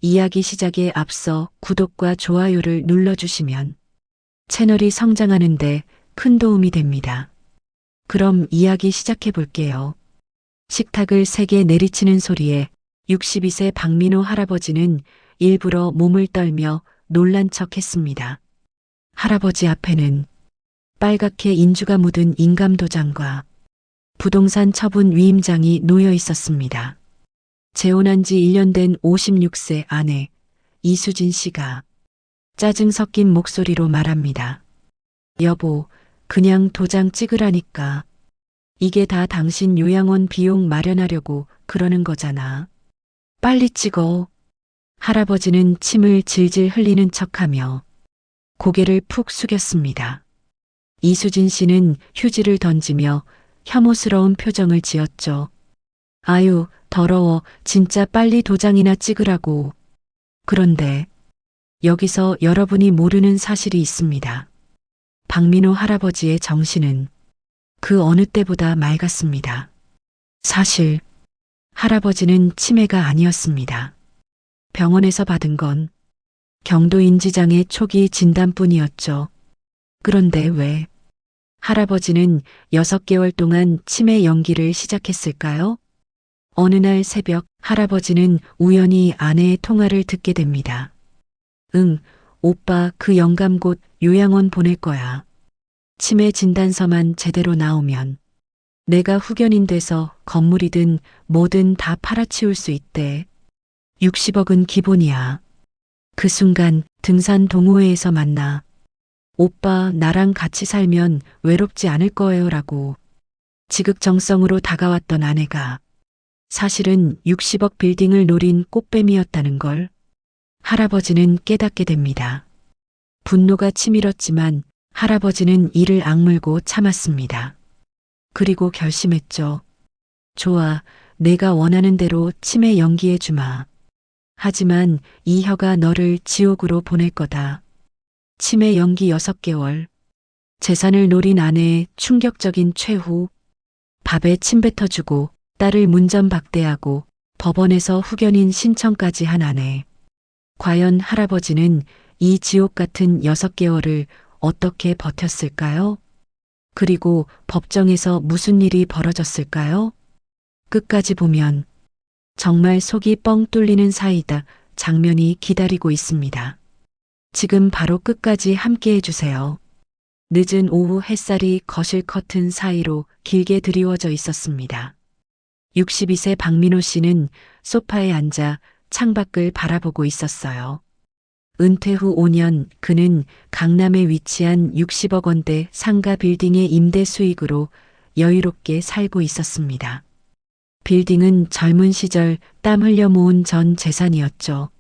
이야기 시작에 앞서 구독과 좋아요를 눌러주시면 채널이 성장하는데 큰 도움이 됩니다. 그럼 이야기 시작해 볼게요. 식탁을 세게 내리치는 소리에 62세 박민호 할아버지는 일부러 몸을 떨며 놀란 척 했습니다. 할아버지 앞에는 빨갛게 인주가 묻은 인감도장과 부동산 처분 위임장이 놓여 있었습니다. 재혼한 지 1년 된 56세 아내 이수진 씨가 짜증 섞인 목소리로 말합니다. 여보, 그냥 도장 찍으라니까. 이게 다 당신 요양원 비용 마련하려고 그러는 거잖아. 빨리 찍어. 할아버지는 침을 질질 흘리는 척하며 고개를 푹 숙였습니다. 이수진 씨는 휴지를 던지며 혐오스러운 표정을 지었죠. 아유, 더러워. 진짜 빨리 도장이나 찍으라고. 그런데 여기서 여러분이 모르는 사실이 있습니다. 박민호 할아버지의 정신은 그 어느 때보다 맑았습니다. 사실 할아버지는 치매가 아니었습니다. 병원에서 받은 건 경도인지장애 초기 진단뿐이었죠. 그런데 왜 할아버지는 6개월 동안 치매 연기를 시작했을까요? 어느 날 새벽 할아버지는 우연히 아내의 통화를 듣게 됩니다. 응, 오빠 그 영감 곧 요양원 보낼 거야. 치매 진단서만 제대로 나오면 내가 후견인 돼서 건물이든 뭐든 다 팔아치울 수 있대. 60억은 기본이야. 그 순간 등산 동호회에서 만나 오빠 나랑 같이 살면 외롭지 않을 거예요 라고 지극정성으로 다가왔던 아내가 사실은 60억 빌딩을 노린 꽃뱀이었다는 걸 할아버지는 깨닫게 됩니다. 분노가 치밀었지만 할아버지는 이를 악물고 참았습니다. 그리고 결심했죠. 좋아, 내가 원하는 대로 치매 연기해 주마. 하지만 이 혀가 너를 지옥으로 보낼 거다. 치매 연기 6개월. 재산을 노린 아내의 충격적인 최후. 밥에 침 뱉어주고 딸을 문전박대하고 법원에서 후견인 신청까지 한 아내. 과연 할아버지는 이 지옥 같은 6개월을 어떻게 버텼을까요? 그리고 법정에서 무슨 일이 벌어졌을까요? 끝까지 보면 정말 속이 뻥 뚫리는 사이다 장면이 기다리고 있습니다. 지금 바로 끝까지 함께 해주세요. 늦은 오후 햇살이 거실 커튼 사이로 길게 드리워져 있었습니다. 62세 박민호 씨는 소파에 앉아 창밖을 바라보고 있었어요. 은퇴 후 5년 그는 강남에 위치한 60억 원대 상가 빌딩의 임대 수익으로 여유롭게 살고 있었습니다. 빌딩은 젊은 시절 땀 흘려 모은 전 재산이었죠.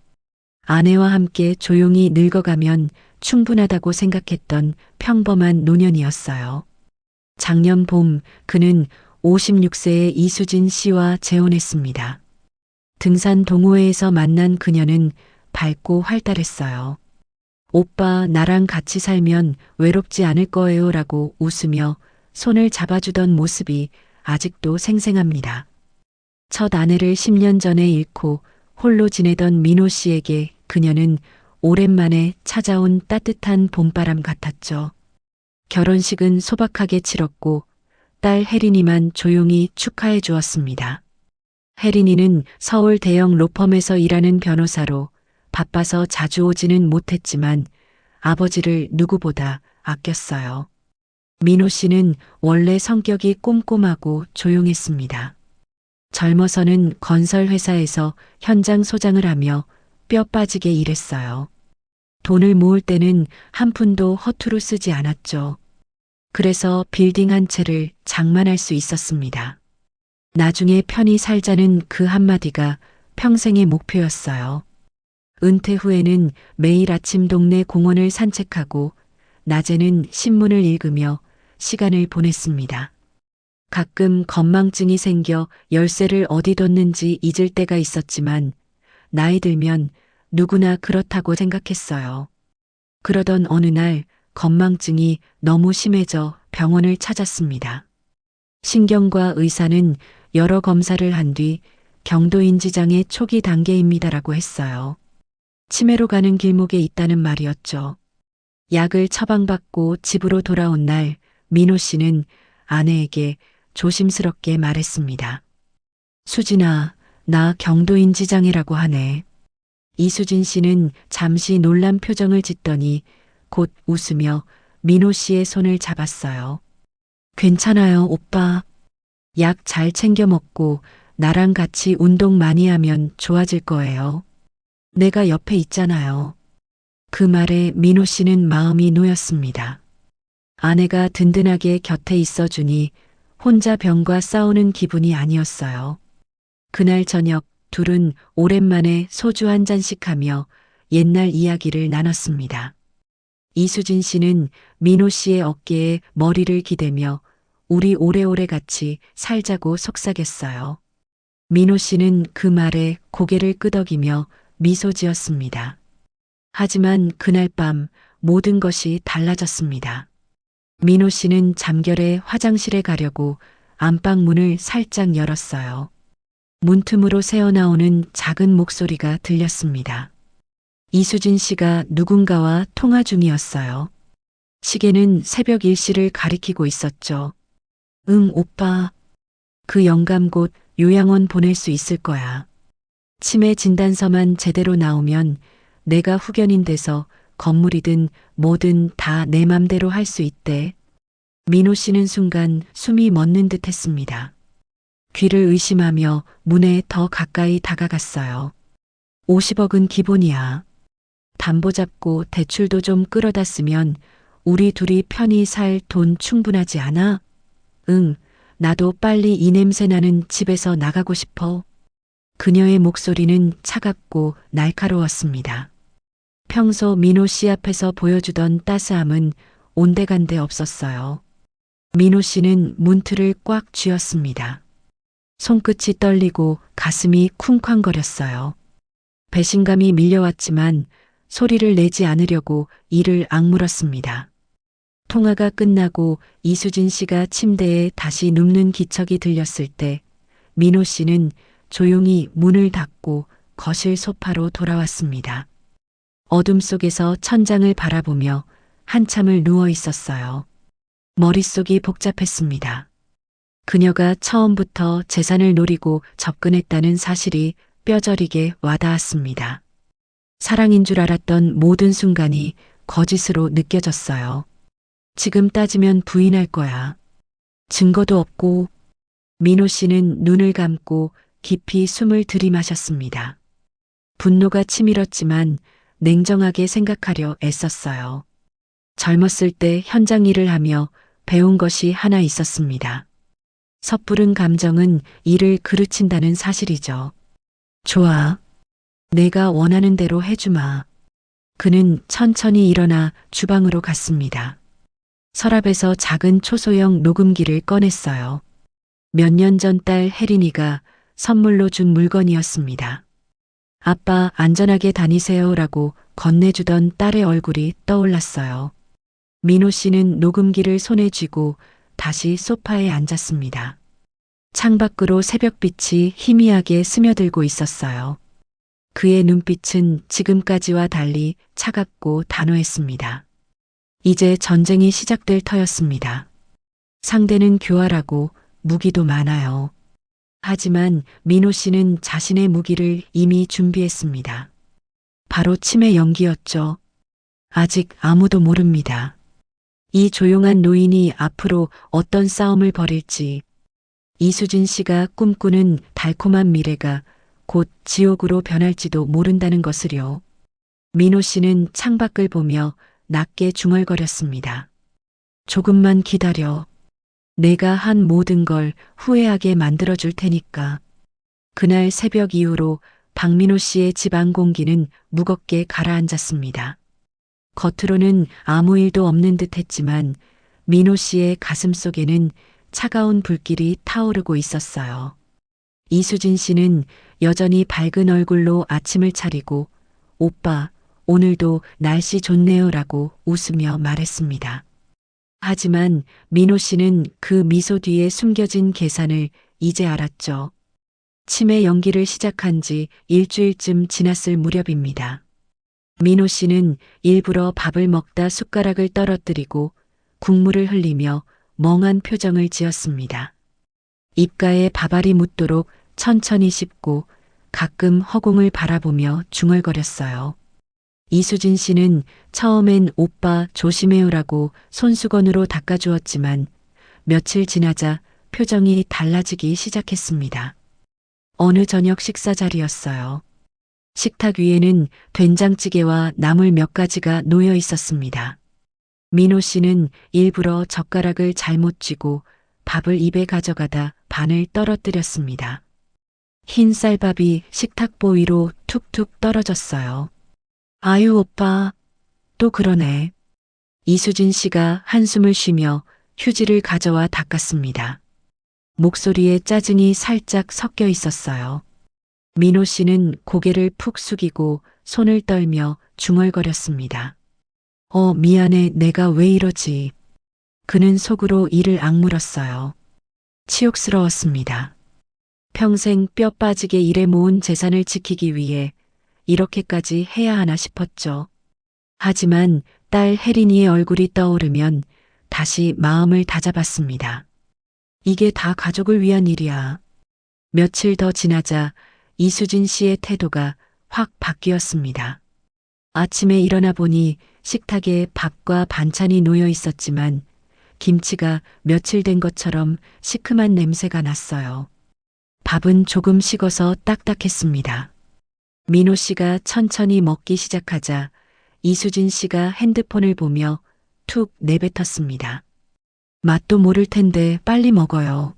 아내와 함께 조용히 늙어가면 충분하다고 생각했던 평범한 노년이었어요. 작년 봄 그는 56세의 이수진 씨와 재혼했습니다. 등산 동호회에서 만난 그녀는 밝고 활달했어요. 오빠 나랑 같이 살면 외롭지 않을 거예요 라고 웃으며 손을 잡아주던 모습이 아직도 생생합니다. 첫 아내를 10년 전에 잃고 홀로 지내던 민호 씨에게 그녀는 오랜만에 찾아온 따뜻한 봄바람 같았죠. 결혼식은 소박하게 치렀고 딸 혜린이만 조용히 축하해 주었습니다. 혜린이는 서울 대형 로펌에서 일하는 변호사로 바빠서 자주 오지는 못했지만 아버지를 누구보다 아꼈어요. 민호 씨는 원래 성격이 꼼꼼하고 조용했습니다. 젊어서는 건설회사에서 현장 소장을 하며 뼈 빠지게 일했어요. 돈을 모을 때는 한 푼도 허투루 쓰지 않았죠. 그래서 빌딩 한 채를 장만할 수 있었습니다. 나중에 편히 살자는 그 한마디가 평생의 목표였어요. 은퇴 후에는 매일 아침 동네 공원을 산책하고 낮에는 신문을 읽으며 시간을 보냈습니다. 가끔 건망증이 생겨 열쇠를 어디 뒀는지 잊을 때가 있었지만 나이 들면 누구나 그렇다고 생각했어요. 그러던 어느 날 건망증이 너무 심해져 병원을 찾았습니다. 신경과 의사는 여러 검사를 한 뒤 경도인지장애 초기 단계입니다라고 했어요. 치매로 가는 길목에 있다는 말이었죠. 약을 처방받고 집으로 돌아온 날 민호 씨는 아내에게 조심스럽게 말했습니다. 수진아, 나 경도인지장애라고 하네. 이수진 씨는 잠시 놀란 표정을 짓더니 곧 웃으며 민호 씨의 손을 잡았어요. 괜찮아요, 오빠. 약 잘 챙겨 먹고 나랑 같이 운동 많이 하면 좋아질 거예요. 내가 옆에 있잖아요. 그 말에 민호 씨는 마음이 놓였습니다. 아내가 든든하게 곁에 있어주니 혼자 병과 싸우는 기분이 아니었어요. 그날 저녁 둘은 오랜만에 소주 한 잔씩 하며 옛날 이야기를 나눴습니다. 이수진 씨는 민호 씨의 어깨에 머리를 기대며 우리 오래오래 같이 살자고 속삭였어요. 민호 씨는 그 말에 고개를 끄덕이며 미소 지었습니다. 하지만 그날 밤 모든 것이 달라졌습니다. 민호 씨는 잠결에 화장실에 가려고 안방 문을 살짝 열었어요. 문틈으로 새어나오는 작은 목소리가 들렸습니다. 이수진 씨가 누군가와 통화 중이었어요. 시계는 새벽 1시를 가리키고 있었죠. 응, 오빠. 그 영감 곧 요양원 보낼 수 있을 거야. 치매 진단서만 제대로 나오면 내가 후견인 돼서 건물이든 뭐든 다 내 맘대로 할 수 있대. 민호 씨는 순간 숨이 멎는 듯 했습니다. 귀를 의심하며 문에 더 가까이 다가갔어요. 50억은 기본이야. 담보 잡고 대출도 좀 끌어다 쓰면 우리 둘이 편히 살 돈 충분하지 않아? 응, 나도 빨리 이 냄새 나는 집에서 나가고 싶어. 그녀의 목소리는 차갑고 날카로웠습니다. 평소 민호 씨 앞에서 보여주던 따스함은 온데간데 없었어요. 민호 씨는 문틀을 꽉 쥐었습니다. 손끝이 떨리고 가슴이 쿵쾅거렸어요. 배신감이 밀려왔지만 소리를 내지 않으려고 이를 악물었습니다. 통화가 끝나고 이수진 씨가 침대에 다시 눕는 기척이 들렸을 때 민호 씨는 조용히 문을 닫고 거실 소파로 돌아왔습니다. 어둠 속에서 천장을 바라보며 한참을 누워 있었어요. 머릿속이 복잡했습니다. 그녀가 처음부터 재산을 노리고 접근했다는 사실이 뼈저리게 와닿았습니다. 사랑인 줄 알았던 모든 순간이 거짓으로 느껴졌어요. 지금 따지면 부인할 거야. 증거도 없고. 민호 씨는 눈을 감고 깊이 숨을 들이마셨습니다. 분노가 치밀었지만 냉정하게 생각하려 애썼어요. 젊었을 때 현장 일을 하며 배운 것이 하나 있었습니다. 섣부른 감정은 일을 그르친다는 사실이죠. 좋아. 내가 원하는 대로 해주마. 그는 천천히 일어나 주방으로 갔습니다. 서랍에서 작은 초소형 녹음기를 꺼냈어요. 몇 년 전 딸 혜린이가 선물로 준 물건이었습니다. 아빠 안전하게 다니세요라고 건네주던 딸의 얼굴이 떠올랐어요. 민호 씨는 녹음기를 손에 쥐고 다시 소파에 앉았습니다. 창밖으로 새벽빛이 희미하게 스며들고 있었어요. 그의 눈빛은 지금까지와 달리 차갑고 단호했습니다. 이제 전쟁이 시작될 터였습니다. 상대는 교활하고 무기도 많아요. 하지만 민호 씨는 자신의 무기를 이미 준비했습니다. 바로 치매 연기였죠. 아직 아무도 모릅니다. 이 조용한 노인이 앞으로 어떤 싸움을 벌일지, 이수진 씨가 꿈꾸는 달콤한 미래가 곧 지옥으로 변할지도 모른다는 것을요. 민호 씨는 창밖을 보며 낮게 중얼거렸습니다. 조금만 기다려. 내가 한 모든 걸 후회하게 만들어줄 테니까. 그날 새벽 이후로 박민호 씨의 집안 공기는 무겁게 가라앉았습니다. 겉으로는 아무 일도 없는 듯 했지만 민호 씨의 가슴 속에는 차가운 불길이 타오르고 있었어요. 이수진 씨는 여전히 밝은 얼굴로 아침을 차리고 오빠, 오늘도 날씨 좋네요라고 웃으며 말했습니다. 하지만 민호 씨는 그 미소 뒤에 숨겨진 계산을 이제 알았죠. 치매 연기를 시작한 지 일주일쯤 지났을 무렵입니다. 민호 씨는 일부러 밥을 먹다 숟가락을 떨어뜨리고 국물을 흘리며 멍한 표정을 지었습니다. 입가에 밥알이 묻도록 천천히 씹고 가끔 허공을 바라보며 중얼거렸어요. 이수진 씨는 처음엔 오빠 조심해요라고 손수건으로 닦아주었지만 며칠 지나자 표정이 달라지기 시작했습니다. 어느 저녁 식사 자리였어요. 식탁 위에는 된장찌개와 나물 몇 가지가 놓여 있었습니다. 민호 씨는 일부러 젓가락을 잘못 쥐고 밥을 입에 가져가다 반을 떨어뜨렸습니다. 흰 쌀밥이 식탁보 위로 툭툭 떨어졌어요. 아유, 오빠, 또 그러네. 이수진 씨가 한숨을 쉬며 휴지를 가져와 닦았습니다. 목소리에 짜증이 살짝 섞여 있었어요. 민호 씨는 고개를 푹 숙이고 손을 떨며 중얼거렸습니다. 미안해, 내가 왜 이러지. 그는 속으로 이를 악물었어요. 치욕스러웠습니다. 평생 뼈 빠지게 일해 모은 재산을 지키기 위해 이렇게까지 해야 하나 싶었죠. 하지만 딸 혜린이의 얼굴이 떠오르면 다시 마음을 다잡았습니다. 이게 다 가족을 위한 일이야. 며칠 더 지나자 이수진 씨의 태도가 확 바뀌었습니다. 아침에 일어나 보니 식탁에 밥과 반찬이 놓여 있었지만 김치가 며칠 된 것처럼 시큼한 냄새가 났어요. 밥은 조금 식어서 딱딱했습니다. 민호 씨가 천천히 먹기 시작하자 이수진 씨가 핸드폰을 보며 툭 내뱉었습니다. 맛도 모를 텐데 빨리 먹어요.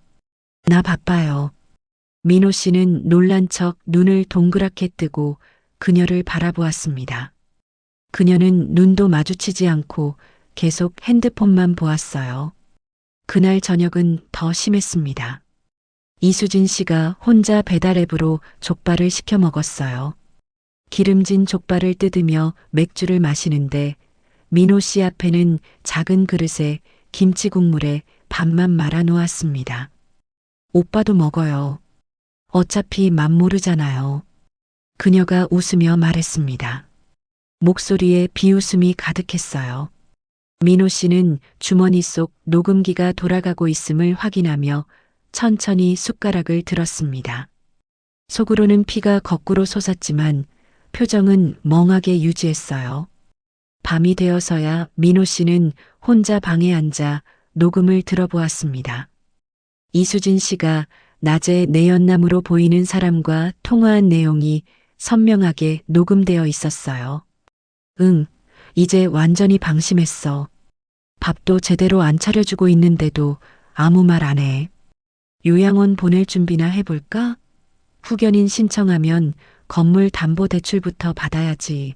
나 바빠요. 민호 씨는 놀란 척 눈을 동그랗게 뜨고 그녀를 바라보았습니다. 그녀는 눈도 마주치지 않고 계속 핸드폰만 보았어요. 그날 저녁은 더 심했습니다. 이수진 씨가 혼자 배달앱으로 족발을 시켜 먹었어요. 기름진 족발을 뜯으며 맥주를 마시는데 민호 씨 앞에는 작은 그릇에 김치 국물에 밥만 말아 놓았습니다. 오빠도 먹어요. 어차피 맛 모르잖아요. 그녀가 웃으며 말했습니다. 목소리에 비웃음이 가득했어요. 민호 씨는 주머니 속 녹음기가 돌아가고 있음을 확인하며 천천히 숟가락을 들었습니다. 속으로는 피가 거꾸로 솟았지만 표정은 멍하게 유지했어요. 밤이 되어서야 민호 씨는 혼자 방에 앉아 녹음을 들어보았습니다. 이수진 씨가 낮에 내연남으로 보이는 사람과 통화한 내용이 선명하게 녹음되어 있었어요. 응, 이제 완전히 방심했어. 밥도 제대로 안 차려주고 있는데도 아무 말 안 해. 요양원 보낼 준비나 해볼까? 후견인 신청하면 건물 담보 대출부터 받아야지.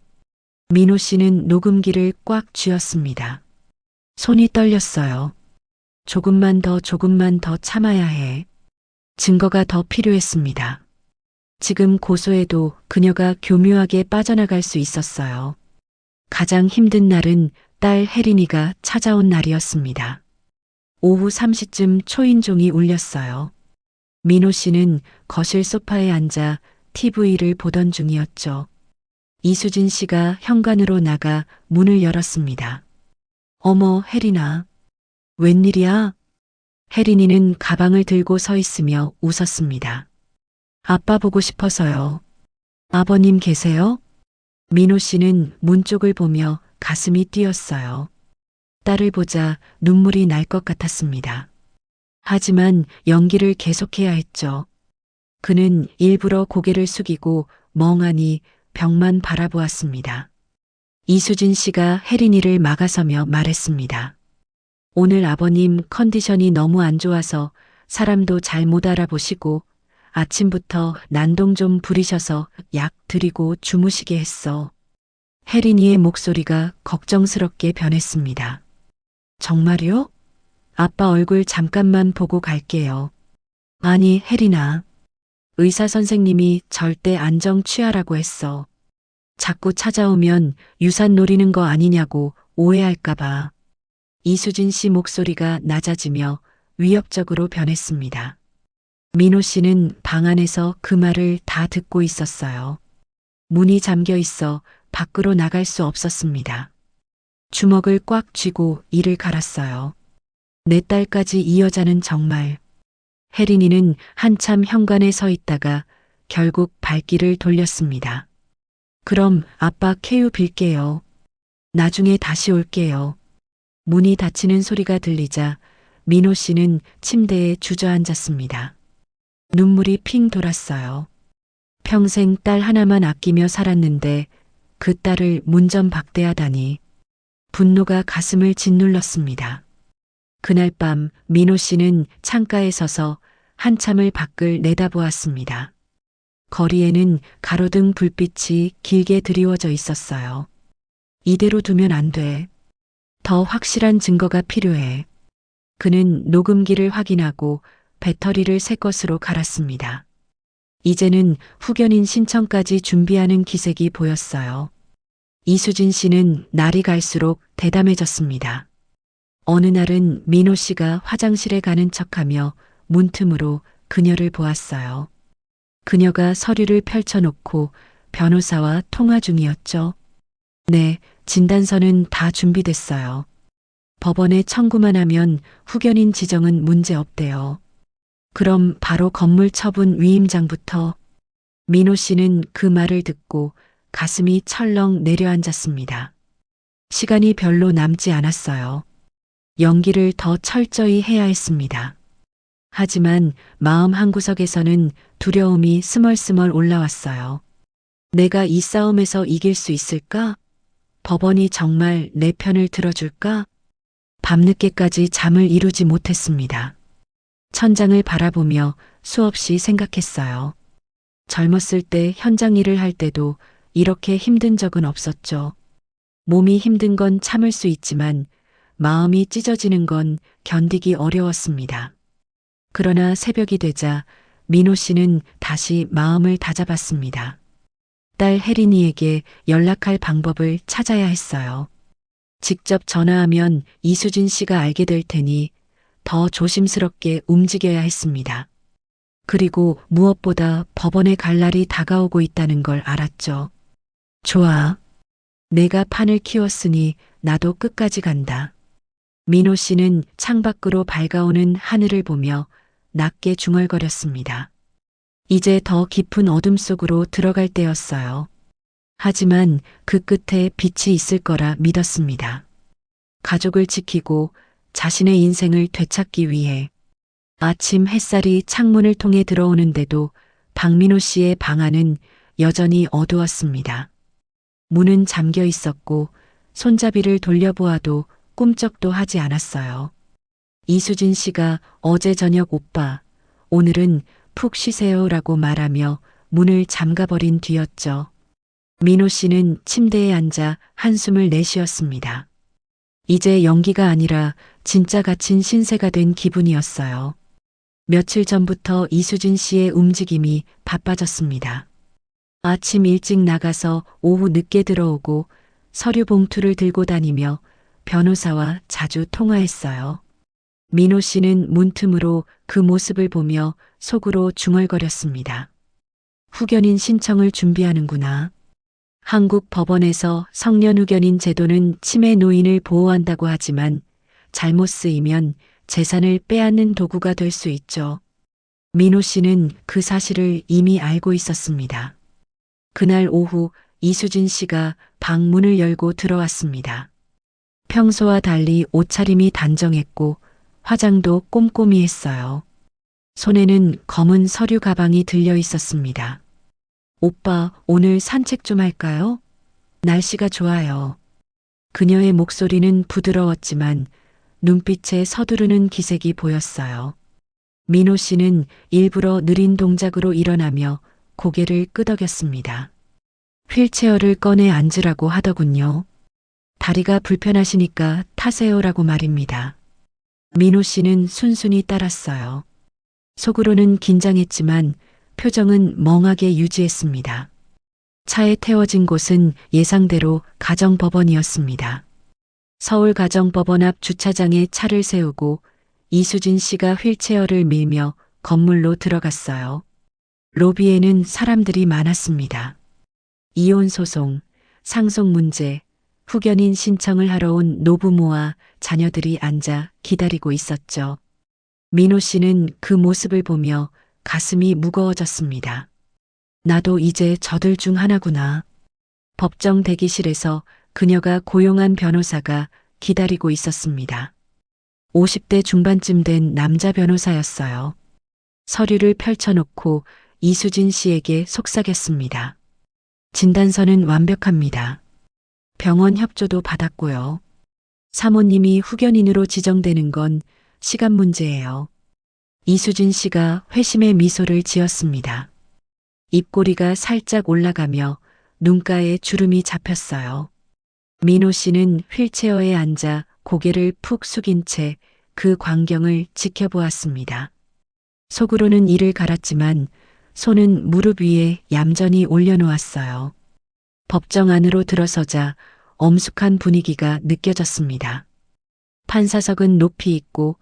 민호 씨는 녹음기를 꽉 쥐었습니다. 손이 떨렸어요. 조금만 더 참아야 해. 증거가 더 필요했습니다. 지금 고소해도 그녀가 교묘하게 빠져나갈 수 있었어요. 가장 힘든 날은 딸 혜린이가 찾아온 날이었습니다. 오후 3시쯤 초인종이 울렸어요. 민호 씨는 거실 소파에 앉아 TV를 보던 중이었죠. 이수진 씨가 현관으로 나가 문을 열었습니다. 어머, 혜린아. 웬일이야? 혜린이는 가방을 들고 서 있으며 웃었습니다. 아빠 보고 싶어서요. 아버님 계세요? 민호 씨는 문 쪽을 보며 가슴이 뛰었어요. 딸을 보자 눈물이 날 것 같았습니다. 하지만 연기를 계속해야 했죠. 그는 일부러 고개를 숙이고 멍하니 벽만 바라보았습니다. 이수진 씨가 혜린이를 막아서며 말했습니다. 오늘 아버님 컨디션이 너무 안 좋아서 사람도 잘 못 알아보시고 아침부터 난동 좀 부리셔서 약 드리고 주무시게 했어. 혜린이의 목소리가 걱정스럽게 변했습니다. 정말요? 아빠 얼굴 잠깐만 보고 갈게요. 아니, 혜린아. 의사 선생님이 절대 안정 취하라고 했어. 자꾸 찾아오면 유산 노리는 거 아니냐고 오해할까봐. 이수진 씨 목소리가 낮아지며 위협적으로 변했습니다. 민호 씨는 방 안에서 그 말을 다 듣고 있었어요. 문이 잠겨 있어 밖으로 나갈 수 없었습니다. 주먹을 꽉 쥐고 이를 갈았어요. 내 딸까지 이 여자는 정말. 혜린이는 한참 현관에 서 있다가 결국 발길을 돌렸습니다. 그럼 아빠 쾌유 빌게요. 나중에 다시 올게요. 문이 닫히는 소리가 들리자 민호 씨는 침대에 주저앉았습니다. 눈물이 핑 돌았어요. 평생 딸 하나만 아끼며 살았는데 그 딸을 문전박대하다니. 분노가 가슴을 짓눌렀습니다. 그날 밤 민호 씨는 창가에 서서 한참을 밖을 내다보았습니다. 거리에는 가로등 불빛이 길게 드리워져 있었어요. 이대로 두면 안 돼. 더 확실한 증거가 필요해. 그는 녹음기를 확인하고 배터리를 새 것으로 갈았습니다. 이제는 후견인 신청까지 준비하는 기색이 보였어요. 이수진 씨는 날이 갈수록 대담해졌습니다. 어느 날은 민호 씨가 화장실에 가는 척하며 문틈으로 그녀를 보았어요. 그녀가 서류를 펼쳐놓고 변호사와 통화 중이었죠. 네, 진단서는 다 준비됐어요. 법원에 청구만 하면 후견인 지정은 문제 없대요. 그럼 바로 건물 처분 위임장부터. 민호 씨는 그 말을 듣고 가슴이 철렁 내려앉았습니다. 시간이 별로 남지 않았어요. 연기를 더 철저히 해야 했습니다. 하지만 마음 한구석에서는 두려움이 스멀스멀 올라왔어요. 내가 이 싸움에서 이길 수 있을까? 법원이 정말 내 편을 들어줄까? 밤늦게까지 잠을 이루지 못했습니다. 천장을 바라보며 수없이 생각했어요. 젊었을 때 현장 일을 할 때도 이렇게 힘든 적은 없었죠. 몸이 힘든 건 참을 수 있지만 마음이 찢어지는 건 견디기 어려웠습니다. 그러나 새벽이 되자 민호 씨는 다시 마음을 다잡았습니다. 딸 혜린이에게 연락할 방법을 찾아야 했어요. 직접 전화하면 이수진 씨가 알게 될 테니 더 조심스럽게 움직여야 했습니다. 그리고 무엇보다 법원에 갈 날이 다가오고 있다는 걸 알았죠. 좋아. 내가 판을 키웠으니 나도 끝까지 간다. 민호 씨는 창밖으로 밝아오는 하늘을 보며 낮게 중얼거렸습니다. 이제 더 깊은 어둠 속으로 들어갈 때였어요. 하지만 그 끝에 빛이 있을 거라 믿었습니다. 가족을 지키고 자신의 인생을 되찾기 위해. 아침 햇살이 창문을 통해 들어오는데도 박민호 씨의 방 안은 여전히 어두웠습니다. 문은 잠겨 있었고 손잡이를 돌려보아도 꿈쩍도 하지 않았어요. 이수진 씨가 어제 저녁 오빠, 오늘은 푹 쉬세요라고 말하며 문을 잠가버린 뒤였죠. 민호 씨는 침대에 앉아 한숨을 내쉬었습니다. 이제 연기가 아니라 진짜 갇힌 신세가 된 기분이었어요. 며칠 전부터 이수진 씨의 움직임이 바빠졌습니다. 아침 일찍 나가서 오후 늦게 들어오고 서류 봉투를 들고 다니며 변호사와 자주 통화했어요. 민호 씨는 문틈으로 그 모습을 보며 속으로 중얼거렸습니다. 후견인 신청을 준비하는구나. 한국 법원에서 성년 후견인 제도는 치매 노인을 보호한다고 하지만 잘못 쓰이면 재산을 빼앗는 도구가 될 수 있죠. 민호 씨는 그 사실을 이미 알고 있었습니다. 그날 오후 이수진 씨가 방 문을 열고 들어왔습니다. 평소와 달리 옷차림이 단정했고 화장도 꼼꼼히 했어요. 손에는 검은 서류 가방이 들려 있었습니다. 오빠, 오늘 산책 좀 할까요? 날씨가 좋아요. 그녀의 목소리는 부드러웠지만 눈빛에 서두르는 기색이 보였어요. 민호 씨는 일부러 느린 동작으로 일어나며 고개를 끄덕였습니다. 휠체어를 꺼내 앉으라고 하더군요. 다리가 불편하시니까 타세요라고 말입니다. 민호 씨는 순순히 따랐어요. 속으로는 긴장했지만 표정은 멍하게 유지했습니다. 차에 태워진 곳은 예상대로 가정법원이었습니다. 서울가정법원 앞 주차장에 차를 세우고 이수진 씨가 휠체어를 밀며 건물로 들어갔어요. 로비에는 사람들이 많았습니다. 이혼 소송, 상속 문제, 후견인 신청을 하러 온 노부모와 자녀들이 앉아 기다리고 있었죠. 민호 씨는 그 모습을 보며 가슴이 무거워졌습니다. 나도 이제 저들 중 하나구나. 법정 대기실에서 그녀가 고용한 변호사가 기다리고 있었습니다. 50대 중반쯤 된 남자 변호사였어요. 서류를 펼쳐놓고 이수진 씨에게 속삭였습니다. 진단서는 완벽합니다. 병원 협조도 받았고요. 사모님이 후견인으로 지정되는 건 시간 문제예요. 이수진 씨가 회심의 미소를 지었습니다. 입꼬리가 살짝 올라가며 눈가에 주름이 잡혔어요. 민호 씨는 휠체어에 앉아 고개를 푹 숙인 채 그 광경을 지켜보았습니다. 속으로는 이를 갈았지만 손은 무릎 위에 얌전히 올려놓았어요. 법정 안으로 들어서자 엄숙한 분위기가 느껴졌습니다. 판사석은 높이 있고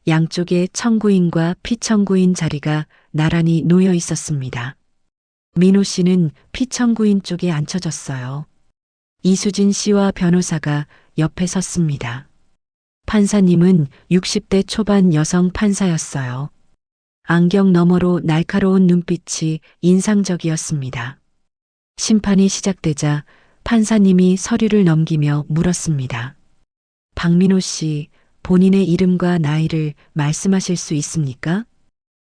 양쪽에 청구인과 피청구인 자리가 나란히 놓여 있었습니다. 민호 씨는 피청구인 쪽에 앉혀졌어요. 이수진 씨와 변호사가 옆에 섰습니다. 판사님은 60대 초반 여성 판사였어요. 안경 너머로 날카로운 눈빛이 인상적이었습니다. 심판이 시작되자 판사님이 서류를 넘기며 물었습니다. 박민호 씨, 본인의 이름과 나이를 말씀하실 수 있습니까?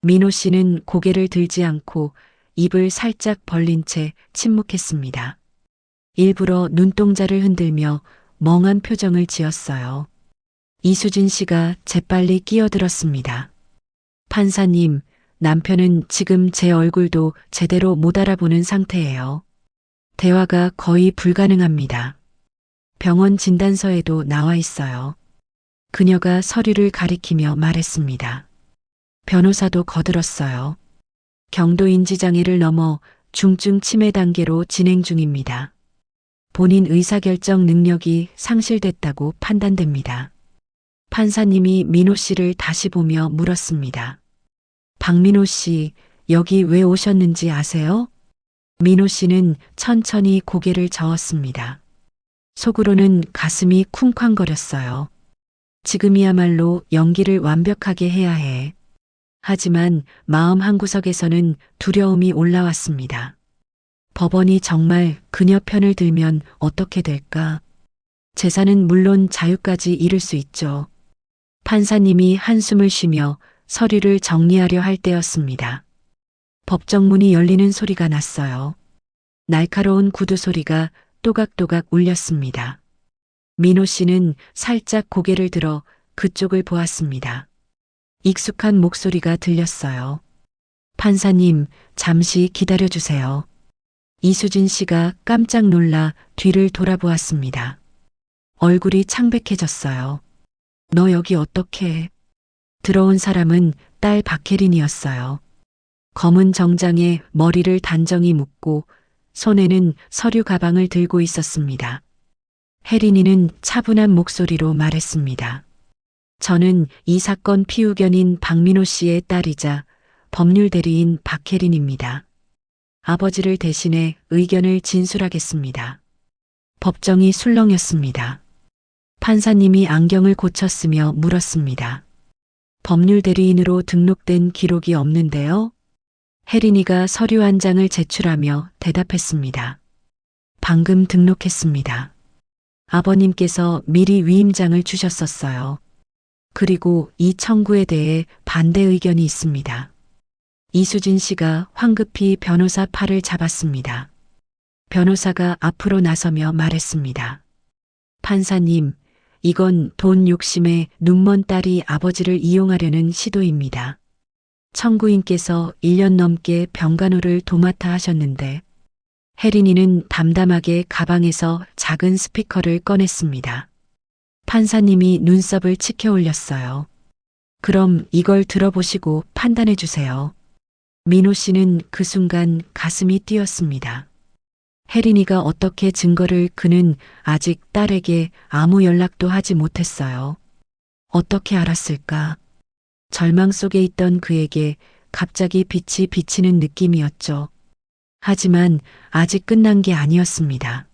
민호 씨는 고개를 들지 않고 입을 살짝 벌린 채 침묵했습니다. 일부러 눈동자를 흔들며 멍한 표정을 지었어요. 이수진 씨가 재빨리 끼어들었습니다. 판사님, 남편은 지금 제 얼굴도 제대로 못 알아보는 상태예요. 대화가 거의 불가능합니다. 병원 진단서에도 나와 있어요. 그녀가 서류를 가리키며 말했습니다. 변호사도 거들었어요. 경도 인지장애를 넘어 중증 치매 단계로 진행 중입니다. 본인 의사결정 능력이 상실됐다고 판단됩니다. 판사님이 민호 씨를 다시 보며 물었습니다. 박민호 씨, 여기 왜 오셨는지 아세요? 민호 씨는 천천히 고개를 저었습니다. 속으로는 가슴이 쿵쾅거렸어요. 지금이야말로 연기를 완벽하게 해야 해. 하지만 마음 한구석에서는 두려움이 올라왔습니다. 법원이 정말 그녀 편을 들면 어떻게 될까? 재산은 물론 자유까지 잃을 수 있죠. 판사님이 한숨을 쉬며 서류를 정리하려 할 때였습니다. 법정문이 열리는 소리가 났어요. 날카로운 구두 소리가 또각또각 울렸습니다. 민호 씨는 살짝 고개를 들어 그쪽을 보았습니다. 익숙한 목소리가 들렸어요. 판사님, 잠시 기다려주세요. 이수진 씨가 깜짝 놀라 뒤를 돌아보았습니다. 얼굴이 창백해졌어요. 너 여기 어떻게? 들어온 사람은 딸 박혜린이었어요. 검은 정장에 머리를 단정히 묶고 손에는 서류 가방을 들고 있었습니다. 혜린이는 차분한 목소리로 말했습니다. 저는 이 사건 피후견인 박민호 씨의 딸이자 법률 대리인 박혜린입니다. 아버지를 대신해 의견을 진술하겠습니다. 법정이 술렁였습니다. 판사님이 안경을 고쳤으며 물었습니다. 법률 대리인으로 등록된 기록이 없는데요? 혜린이가 서류 한 장을 제출하며 대답했습니다. 방금 등록했습니다. 아버님께서 미리 위임장을 주셨었어요. 그리고 이 청구에 대해 반대 의견이 있습니다. 이수진 씨가 황급히 변호사 팔을 잡았습니다. 변호사가 앞으로 나서며 말했습니다. 판사님, 이건 돈 욕심에 눈먼 딸이 아버지를 이용하려는 시도입니다. 청구인께서 1년 넘게 병간호를 도맡아 하셨는데 혜린이는 담담하게 가방에서 작은 스피커를 꺼냈습니다. 판사님이 눈썹을 치켜 올렸어요. 그럼 이걸 들어보시고 판단해 주세요. 민호 씨는 그 순간 가슴이 뛰었습니다. 혜린이가 어떻게 증거를 그는 아직 딸에게 아무 연락도 하지 못했어요. 어떻게 알았을까? 절망 속에 있던 그에게 갑자기 빛이 비치는 느낌이었죠. 하지만 아직 끝난 게 아니었습니다.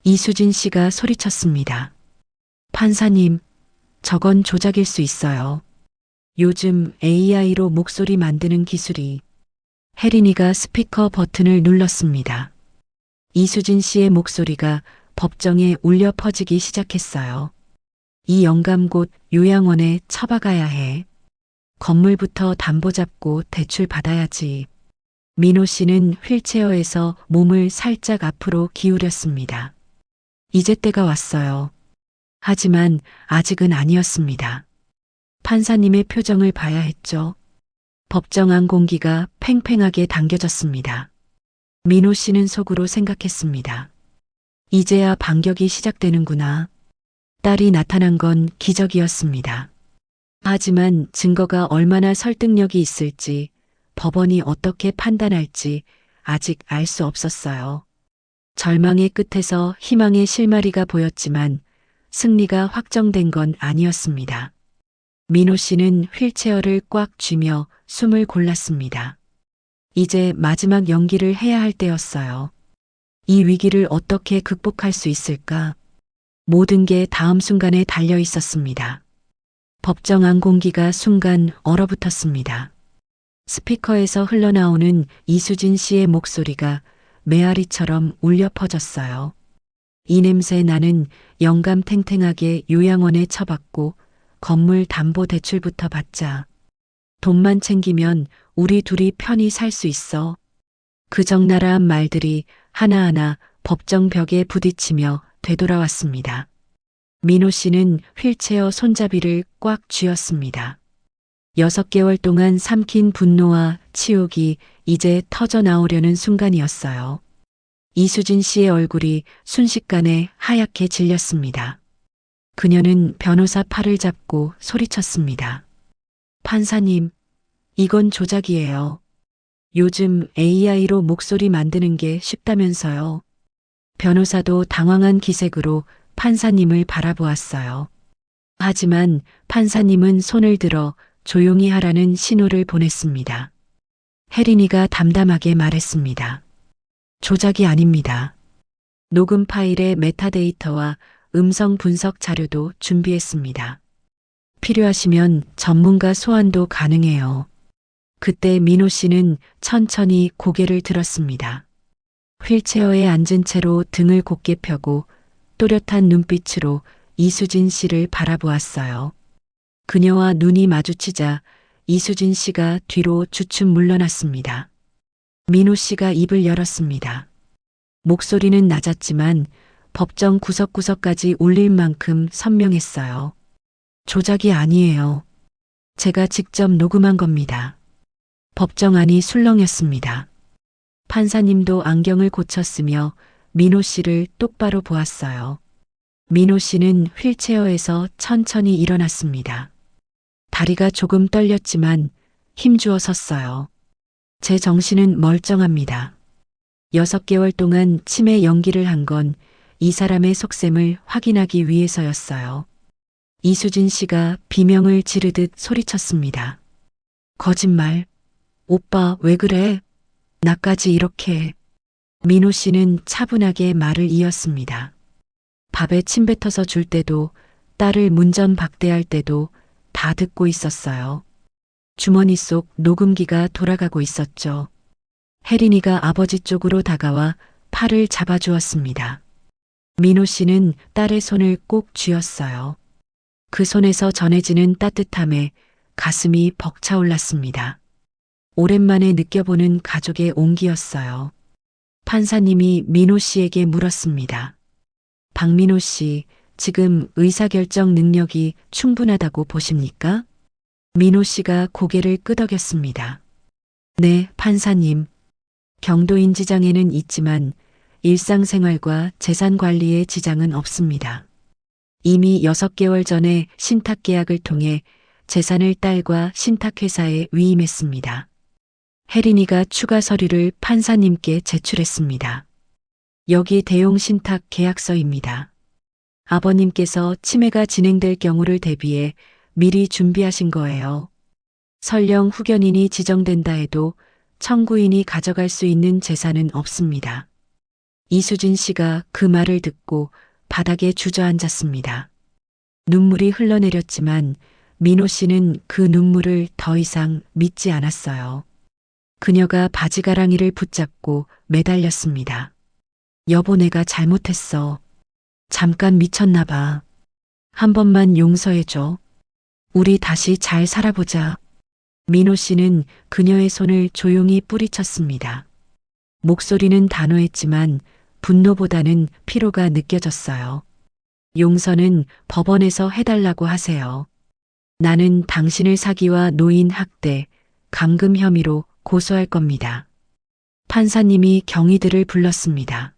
이수진 씨가 소리쳤습니다. 판사님, 저건 조작일 수 있어요. 요즘 AI로 목소리 만드는 기술이. 혜린이가 스피커 버튼을 눌렀습니다. 이수진 씨의 목소리가 법정에 울려 퍼지기 시작했어요. 이 영감 곧 요양원에 처박아야 해. 건물부터 담보 잡고 대출 받아야지. 민호 씨는 휠체어에서 몸을 살짝 앞으로 기울였습니다. 이제 때가 왔어요. 하지만 아직은 아니었습니다. 판사님의 표정을 봐야 했죠. 법정 안 공기가 팽팽하게 당겨졌습니다. 민호 씨는 속으로 생각했습니다. 이제야 반격이 시작되는구나. 딸이 나타난 건 기적이었습니다. 하지만 증거가 얼마나 설득력이 있을지, 법원이 어떻게 판단할지 아직 알 수 없었어요. 절망의 끝에서 희망의 실마리가 보였지만 승리가 확정된 건 아니었습니다. 민호 씨는 휠체어를 꽉 쥐며 숨을 골랐습니다. 이제 마지막 연기를 해야 할 때였어요. 이 위기를 어떻게 극복할 수 있을까? 모든 게 다음 순간에 달려 있었습니다. 법정 안 공기가 순간 얼어붙었습니다. 스피커에서 흘러나오는 이수진 씨의 목소리가 메아리처럼 울려 퍼졌어요. 이 냄새 나는 영감 탱탱하게 요양원에 처박고 건물 담보 대출부터 받자. 돈만 챙기면 우리 둘이 편히 살 수 있어. 그 적나라한 말들이 하나하나 법정 벽에 부딪히며 되돌아왔습니다. 민호 씨는 휠체어 손잡이를 꽉 쥐었습니다. 6개월 동안 삼킨 분노와 치욕이 이제 터져 나오려는 순간이었어요. 이수진 씨의 얼굴이 순식간에 하얗게 질렸습니다. 그녀는 변호사 팔을 잡고 소리쳤습니다. 판사님, 이건 조작이에요. 요즘 AI로 목소리 만드는 게 쉽다면서요. 변호사도 당황한 기색으로 판사님을 바라보았어요. 하지만 판사님은 손을 들어 조용히 하라는 신호를 보냈습니다. 혜린이가 담담하게 말했습니다. 조작이 아닙니다. 녹음 파일의 메타데이터와 음성 분석 자료도 준비했습니다. 필요하시면 전문가 소환도 가능해요. 그때 민호 씨는 천천히 고개를 들었습니다. 휠체어에 앉은 채로 등을 곧게 펴고 또렷한 눈빛으로 이수진 씨를 바라보았어요. 그녀와 눈이 마주치자 이수진 씨가 뒤로 주춤 물러났습니다. 민호 씨가 입을 열었습니다. 목소리는 낮았지만 법정 구석구석까지 울릴 만큼 선명했어요. 조작이 아니에요. 제가 직접 녹음한 겁니다. 법정 안이 술렁였습니다. 판사님도 안경을 고쳤으며 민호 씨를 똑바로 보았어요. 민호 씨는 휠체어에서 천천히 일어났습니다. 다리가 조금 떨렸지만 힘주어 섰어요. 제 정신은 멀쩡합니다. 6개월 동안 치매 연기를 한 건 이 사람의 속셈을 확인하기 위해서였어요. 이수진 씨가 비명을 지르듯 소리쳤습니다. 거짓말. 오빠 왜 그래? 나까지 이렇게. 민호 씨는 차분하게 말을 이었습니다. 밥에 침 뱉어서 줄 때도 딸을 문전박대할 때도 다 듣고 있었어요. 주머니 속 녹음기가 돌아가고 있었죠. 혜린이가 아버지 쪽으로 다가와 팔을 잡아주었습니다. 민호 씨는 딸의 손을 꼭 쥐었어요. 그 손에서 전해지는 따뜻함에 가슴이 벅차올랐습니다. 오랜만에 느껴보는 가족의 온기였어요. 판사님이 민호 씨에게 물었습니다. 박민호 씨, 지금 의사결정 능력이 충분하다고 보십니까? 민호 씨가 고개를 끄덕였습니다. 네, 판사님. 경도인 지장에는 있지만 일상생활과 재산 관리에 지장은 없습니다. 이미 6개월 전에 신탁계약을 통해 재산을 딸과 신탁회사에 위임했습니다. 혜린이가 추가 서류를 판사님께 제출했습니다. 여기 대용 신탁 계약서입니다. 아버님께서 치매가 진행될 경우를 대비해 미리 준비하신 거예요. 설령 후견인이 지정된다 해도 청구인이 가져갈 수 있는 재산은 없습니다. 이수진 씨가 그 말을 듣고 바닥에 주저앉았습니다. 눈물이 흘러내렸지만 민호 씨는 그 눈물을 더 이상 믿지 않았어요. 그녀가 바지가랑이를 붙잡고 매달렸습니다. 여보, 내가 잘못했어. 잠깐 미쳤나 봐. 한 번만 용서해줘. 우리 다시 잘 살아보자. 민호 씨는 그녀의 손을 조용히 뿌리쳤습니다. 목소리는 단호했지만 분노보다는 피로가 느껴졌어요. 용서는 법원에서 해달라고 하세요. 나는 당신을 사기와 노인 학대, 감금 혐의로 고소할 겁니다. 판사님이 경위들을 불렀습니다.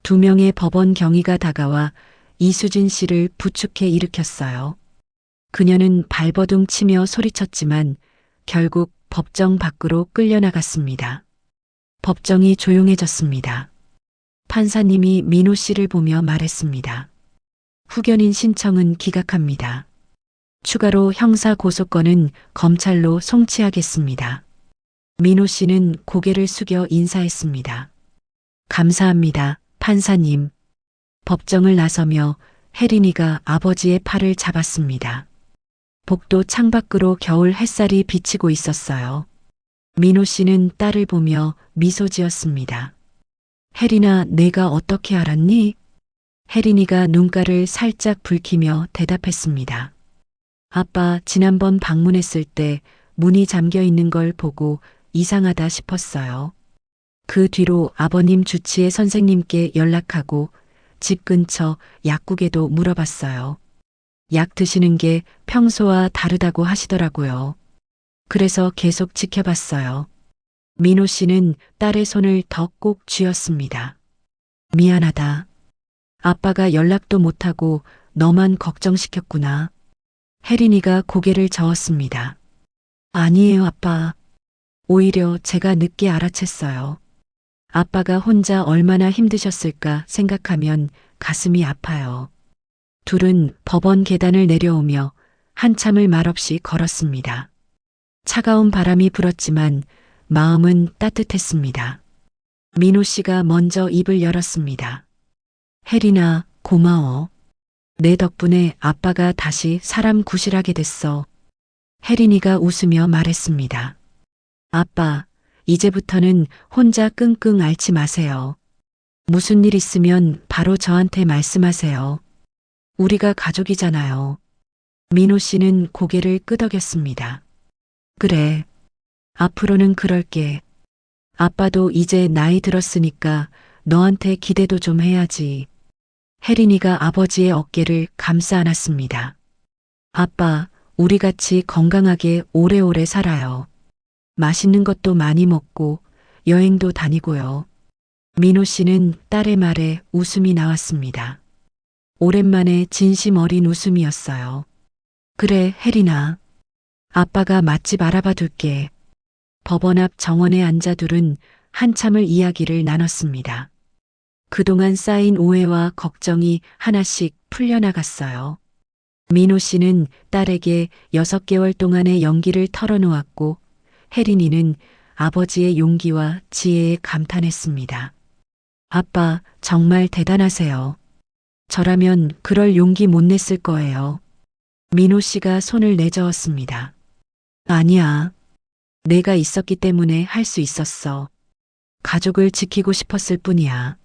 2명의 법원 경위가 다가와 이수진 씨를 부축해 일으켰어요. 그녀는 발버둥 치며 소리쳤지만 결국 법정 밖으로 끌려나갔습니다. 법정이 조용해졌습니다. 판사님이 민호 씨를 보며 말했습니다. 후견인 신청은 기각합니다. 추가로 형사 고소권은 검찰로 송치하겠습니다. 민호 씨는 고개를 숙여 인사했습니다. 감사합니다, 판사님. 법정을 나서며 혜린이가 아버지의 팔을 잡았습니다. 복도 창밖으로 겨울 햇살이 비치고 있었어요. 민호 씨는 딸을 보며 미소 지었습니다. 혜린아, 내가 어떻게 알았니? 혜린이가 눈가를 살짝 붉히며 대답했습니다. 아빠, 지난번 방문했을 때 문이 잠겨 있는 걸 보고 이상하다 싶었어요. 그 뒤로 아버님 주치의 선생님께 연락하고 집 근처 약국에도 물어봤어요. 약 드시는 게 평소와 다르다고 하시더라고요. 그래서 계속 지켜봤어요. 민호 씨는 딸의 손을 더 꼭 쥐었습니다. 미안하다. 아빠가 연락도 못하고 너만 걱정시켰구나. 혜린이가 고개를 저었습니다. 아니에요, 아빠. 오히려 제가 늦게 알아챘어요. 아빠가 혼자 얼마나 힘드셨을까 생각하면 가슴이 아파요. 둘은 법원 계단을 내려오며 한참을 말없이 걸었습니다. 차가운 바람이 불었지만 마음은 따뜻했습니다. 민호 씨가 먼저 입을 열었습니다. 혜린아, 고마워. 내 덕분에 아빠가 다시 사람 구실하게 됐어. 혜린이가 웃으며 말했습니다. 아빠, 이제부터는 혼자 끙끙 앓지 마세요. 무슨 일 있으면 바로 저한테 말씀하세요. 우리가 가족이잖아요. 민호 씨는 고개를 끄덕였습니다. 그래. 앞으로는 그럴게. 아빠도 이제 나이 들었으니까 너한테 기대도 좀 해야지. 혜린이가 아버지의 어깨를 감싸 안았습니다. 아빠, 우리 같이 건강하게 오래오래 살아요. 맛있는 것도 많이 먹고 여행도 다니고요. 민호 씨는 딸의 말에 웃음이 나왔습니다. 오랜만에 진심 어린 웃음이었어요. 그래, 혜린아. 아빠가 맛집 알아봐 둘게. 법원 앞 정원에 앉아 둘은 한참을 이야기를 나눴습니다. 그동안 쌓인 오해와 걱정이 하나씩 풀려나갔어요. 민호 씨는 딸에게 6개월 동안의 연기를 털어놓았고 혜린이는 아버지의 용기와 지혜에 감탄했습니다. 아빠, 정말 대단하세요. 저라면 그럴 용기 못 냈을 거예요. 민호 씨가 손을 내저었습니다. 아니야. 내가 있었기 때문에 할 수 있었어. 가족을 지키고 싶었을 뿐이야.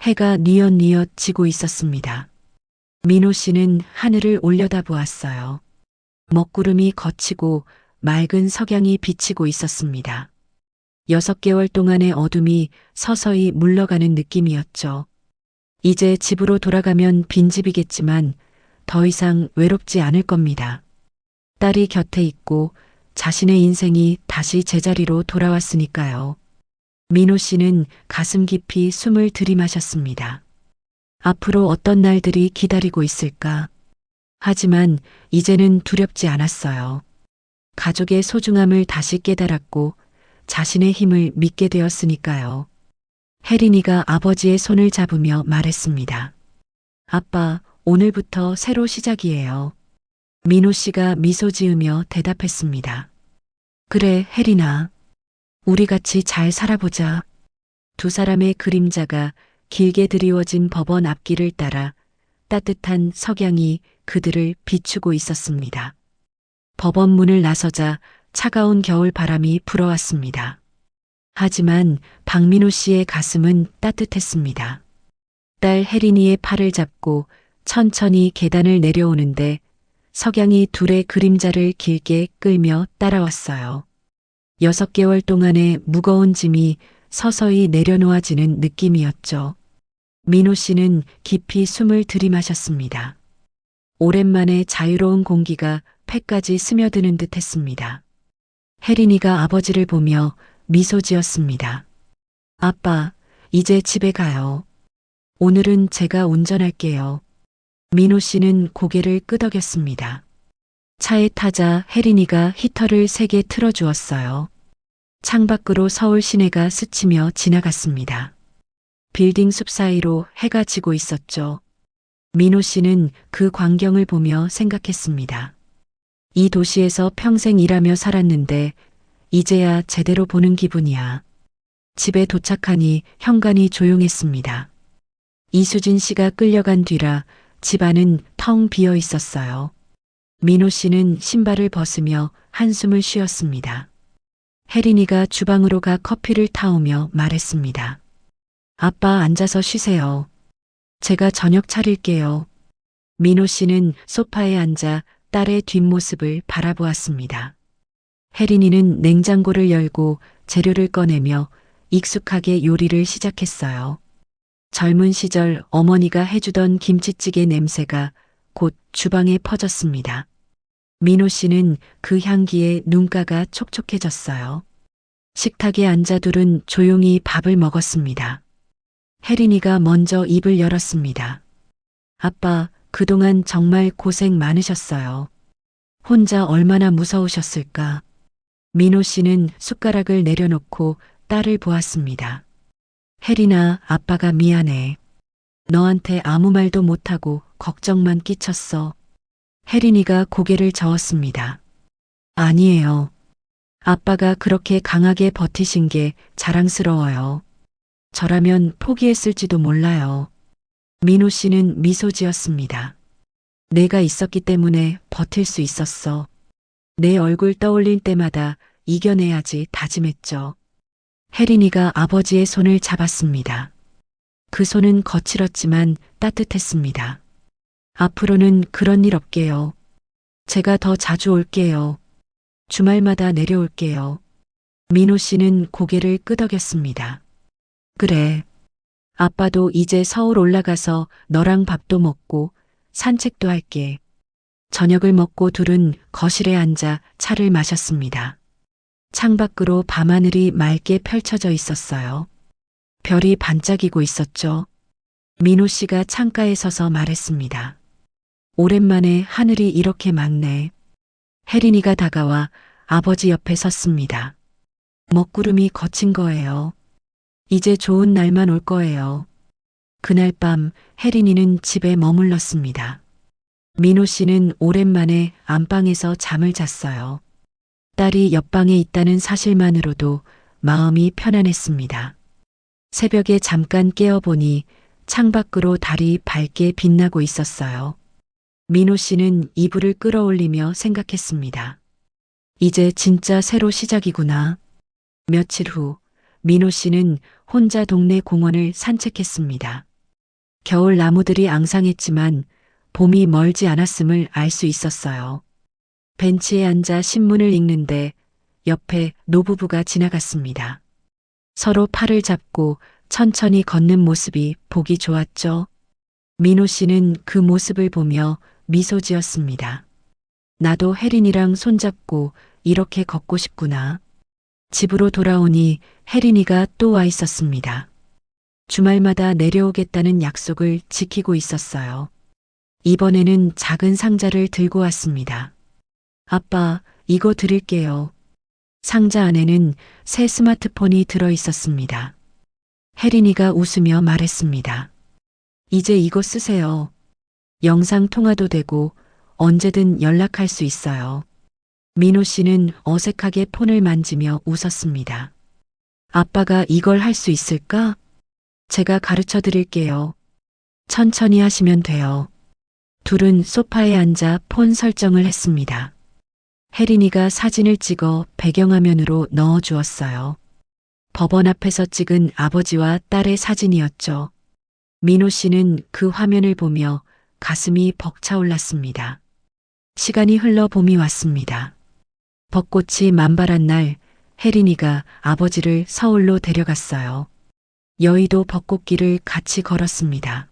해가 뉘엿뉘엿 지고 있었습니다. 민호 씨는 하늘을 올려다보았어요. 먹구름이 걷히고 맑은 석양이 비치고 있었습니다. 6개월 동안의 어둠이 서서히 물러가는 느낌이었죠. 이제 집으로 돌아가면 빈집이겠지만 더 이상 외롭지 않을 겁니다. 딸이 곁에 있고 자신의 인생이 다시 제자리로 돌아왔으니까요. 민호 씨는 가슴 깊이 숨을 들이마셨습니다. 앞으로 어떤 날들이 기다리고 있을까? 하지만 이제는 두렵지 않았어요. 가족의 소중함을 다시 깨달았고 자신의 힘을 믿게 되었으니까요. 혜린이가 아버지의 손을 잡으며 말했습니다. 아빠, 오늘부터 새로 시작이에요. 민호 씨가 미소 지으며 대답했습니다. 그래, 혜린아. 우리 같이 잘 살아보자. 두 사람의 그림자가 길게 드리워진 법원 앞길을 따라 따뜻한 석양이 그들을 비추고 있었습니다. 법원 문을 나서자 차가운 겨울 바람이 불어왔습니다. 하지만 박민호 씨의 가슴은 따뜻했습니다. 딸 혜린이의 팔을 잡고 천천히 계단을 내려오는데 석양이 둘의 그림자를 길게 끌며 따라왔어요. 6개월 동안의 무거운 짐이 서서히 내려놓아지는 느낌이었죠. 민호 씨는 깊이 숨을 들이마셨습니다. 오랜만에 자유로운 공기가 폐까지 스며드는 듯 했습니다. 혜린이가 아버지를 보며 미소 지었습니다. 아빠, 이제 집에 가요. 오늘은 제가 운전할게요. 민호 씨는 고개를 끄덕였습니다. 차에 타자 혜린이가 히터를 세게 틀어주었어요. 창밖으로 서울 시내가 스치며 지나갔습니다. 빌딩 숲 사이로 해가 지고 있었죠. 민호 씨는 그 광경을 보며 생각했습니다. 이 도시에서 평생 일하며 살았는데 이제야 제대로 보는 기분이야. 집에 도착하니 현관이 조용했습니다. 이수진 씨가 끌려간 뒤라 집안은 텅 비어 있었어요. 민호 씨는 신발을 벗으며 한숨을 쉬었습니다. 혜린이가 주방으로 가 커피를 타오며 말했습니다. 아빠 앉아서 쉬세요. 제가 저녁 차릴게요. 민호 씨는 소파에 앉아 딸의 뒷모습을 바라보았습니다. 혜린이는 냉장고를 열고 재료를 꺼내며 익숙하게 요리를 시작했어요. 젊은 시절 어머니가 해주던 김치찌개 냄새가 곧 주방에 퍼졌습니다. 민호 씨는 그 향기에 눈가가 촉촉해졌어요. 식탁에 앉아 둘은 조용히 밥을 먹었습니다. 혜린이가 먼저 입을 열었습니다. 아빠, 그동안 정말 고생 많으셨어요. 혼자 얼마나 무서우셨을까. 민호 씨는 숟가락을 내려놓고 딸을 보았습니다. 혜린아, 아빠가 미안해. 너한테 아무 말도 못하고 걱정만 끼쳤어. 혜린이가 고개를 저었습니다. 아니에요. 아빠가 그렇게 강하게 버티신 게 자랑스러워요. 저라면 포기했을지도 몰라요. 민호 씨는 미소 지었습니다. 내가 있었기 때문에 버틸 수 있었어. 내 얼굴 떠올릴 때마다 이겨내야지 다짐했죠. 혜린이가 아버지의 손을 잡았습니다. 그 손은 거칠었지만 따뜻했습니다. 앞으로는 그런 일 없게요. 제가 더 자주 올게요. 주말마다 내려올게요. 민호 씨는 고개를 끄덕였습니다. 그래. 아빠도 이제 서울 올라가서 너랑 밥도 먹고 산책도 할게. 저녁을 먹고 둘은 거실에 앉아 차를 마셨습니다. 창밖으로 밤하늘이 맑게 펼쳐져 있었어요. 별이 반짝이고 있었죠. 민호 씨가 창가에 서서 말했습니다. 오랜만에 하늘이 이렇게 맑네. 혜린이가 다가와 아버지 옆에 섰습니다. 먹구름이 거친 거예요. 이제 좋은 날만 올 거예요. 그날 밤 혜린이는 집에 머물렀습니다. 민호 씨는 오랜만에 안방에서 잠을 잤어요. 딸이 옆방에 있다는 사실만으로도 마음이 편안했습니다. 새벽에 잠깐 깨어보니 창밖으로 달이 밝게 빛나고 있었어요. 민호 씨는 이불을 끌어올리며 생각했습니다. 이제 진짜 새로 시작이구나. 며칠 후 민호 씨는 혼자 동네 공원을 산책했습니다. 겨울 나무들이 앙상했지만 봄이 멀지 않았음을 알 수 있었어요. 벤치에 앉아 신문을 읽는데 옆에 노부부가 지나갔습니다. 서로 팔을 잡고 천천히 걷는 모습이 보기 좋았죠. 민호 씨는 그 모습을 보며 미소 지었습니다. 나도 혜린이랑 손잡고 이렇게 걷고 싶구나. 집으로 돌아오니 혜린이가 또 와 있었습니다. 주말마다 내려오겠다는 약속을 지키고 있었어요. 이번에는 작은 상자를 들고 왔습니다. 아빠, 이거 드릴게요. 상자 안에는 새 스마트폰이 들어 있었습니다. 혜린이가 웃으며 말했습니다. 이제 이거 쓰세요. 영상 통화도 되고 언제든 연락할 수 있어요. 민호 씨는 어색하게 폰을 만지며 웃었습니다. 아빠가 이걸 할 수 있을까? 제가 가르쳐 드릴게요. 천천히 하시면 돼요. 둘은 소파에 앉아 폰 설정을 했습니다. 혜린이가 사진을 찍어 배경화면으로 넣어 주었어요. 법원 앞에서 찍은 아버지와 딸의 사진이었죠. 민호 씨는 그 화면을 보며 가슴이 벅차올랐습니다. 시간이 흘러 봄이 왔습니다. 벚꽃이 만발한 날 혜린이가 아버지를 서울로 데려갔어요. 여의도 벚꽃길을 같이 걸었습니다.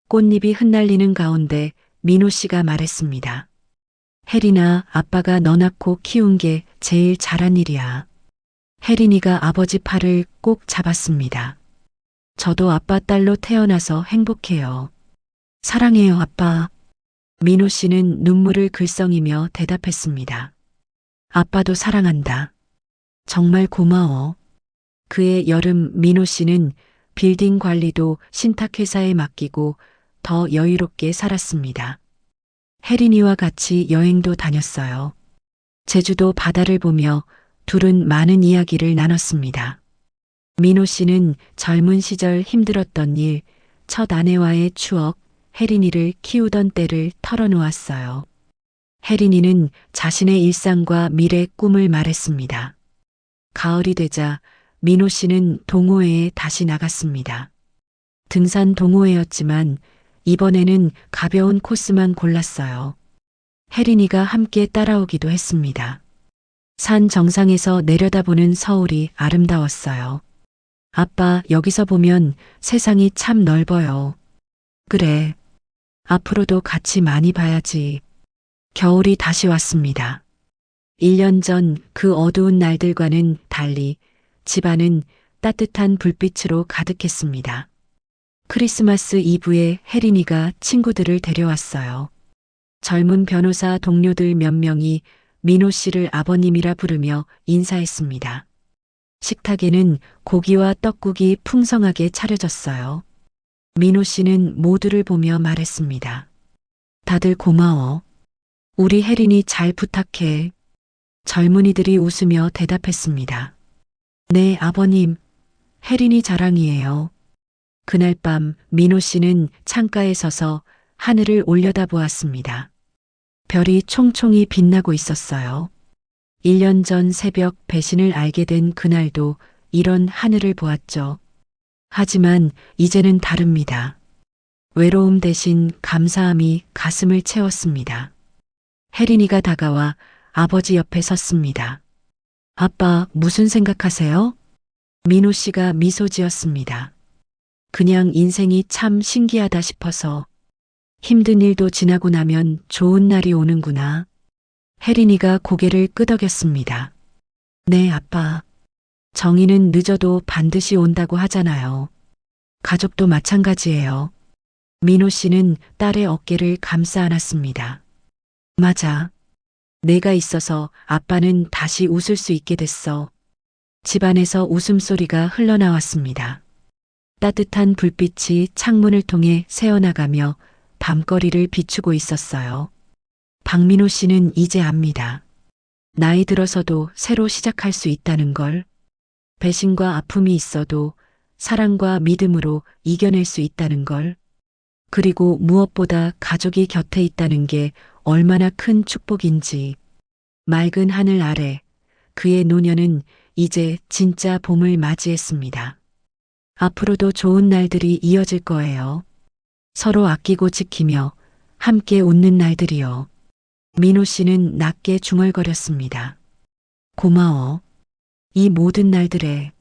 꽃잎이 흩날리는 가운데 민호 씨가 말했습니다. 혜린아, 아빠가 너 낳고 키운 게 제일 잘한 일이야. 혜린이가 아버지 팔을 꼭 잡았습니다. 저도 아빠 딸로 태어나서 행복해요. 사랑해요, 아빠. 민호 씨는 눈물을 글썽이며 대답했습니다. 아빠도 사랑한다. 정말 고마워. 그해 여름 민호 씨는 빌딩 관리도 신탁회사에 맡기고 더 여유롭게 살았습니다. 혜린이와 같이 여행도 다녔어요. 제주도 바다를 보며 둘은 많은 이야기를 나눴습니다. 민호 씨는 젊은 시절 힘들었던 일, 첫 아내와의 추억, 혜린이를 키우던 때를 털어놓았어요. 혜린이는 자신의 일상과 미래 꿈을 말했습니다. 가을이 되자 민호 씨는 동호회에 다시 나갔습니다. 등산 동호회였지만 이번에는 가벼운 코스만 골랐어요. 혜린이가 함께 따라오기도 했습니다. 산 정상에서 내려다보는 서울이 아름다웠어요. 아빠, 여기서 보면 세상이 참 넓어요. 그래. 앞으로도 같이 많이 봐야지. 겨울이 다시 왔습니다. 1년 전 그 어두운 날들과는 달리 집안은 따뜻한 불빛으로 가득했습니다. 크리스마스 이브에 혜린이가 친구들을 데려왔어요. 젊은 변호사 동료들 몇 명이 민호 씨를 아버님이라 부르며 인사했습니다. 식탁에는 고기와 떡국이 풍성하게 차려졌어요. 민호 씨는 모두를 보며 말했습니다. 다들 고마워. 우리 혜린이 잘 부탁해. 젊은이들이 웃으며 대답했습니다. 네, 아버님. 혜린이 자랑이에요. 그날 밤 민호 씨는 창가에 서서 하늘을 올려다보았습니다. 별이 총총히 빛나고 있었어요. 1년 전 새벽 배신을 알게 된 그날도 이런 하늘을 보았죠. 하지만 이제는 다릅니다. 외로움 대신 감사함이 가슴을 채웠습니다. 혜린이가 다가와 아버지 옆에 섰습니다. 아빠, 무슨 생각하세요? 민호 씨가 미소 지었습니다. 그냥 인생이 참 신기하다 싶어서. 힘든 일도 지나고 나면 좋은 날이 오는구나. 혜린이가 고개를 끄덕였습니다. 네, 아빠. 정의는 늦어도 반드시 온다고 하잖아요. 가족도 마찬가지예요. 민호 씨는 딸의 어깨를 감싸 안았습니다. 맞아. 내가 있어서 아빠는 다시 웃을 수 있게 됐어. 집안에서 웃음소리가 흘러나왔습니다. 따뜻한 불빛이 창문을 통해 새어나가며 밤거리를 비추고 있었어요. 박민호 씨는 이제 압니다. 나이 들어서도 새로 시작할 수 있다는 걸. 배신과 아픔이 있어도 사랑과 믿음으로 이겨낼 수 있다는 걸. 그리고 무엇보다 가족이 곁에 있다는 게 얼마나 큰 축복인지. 맑은 하늘 아래 그의 노년은 이제 진짜 봄을 맞이했습니다. 앞으로도 좋은 날들이 이어질 거예요. 서로 아끼고 지키며 함께 웃는 날들이요. 민호 씨는 낮게 중얼거렸습니다. 고마워. 이 모든 날들에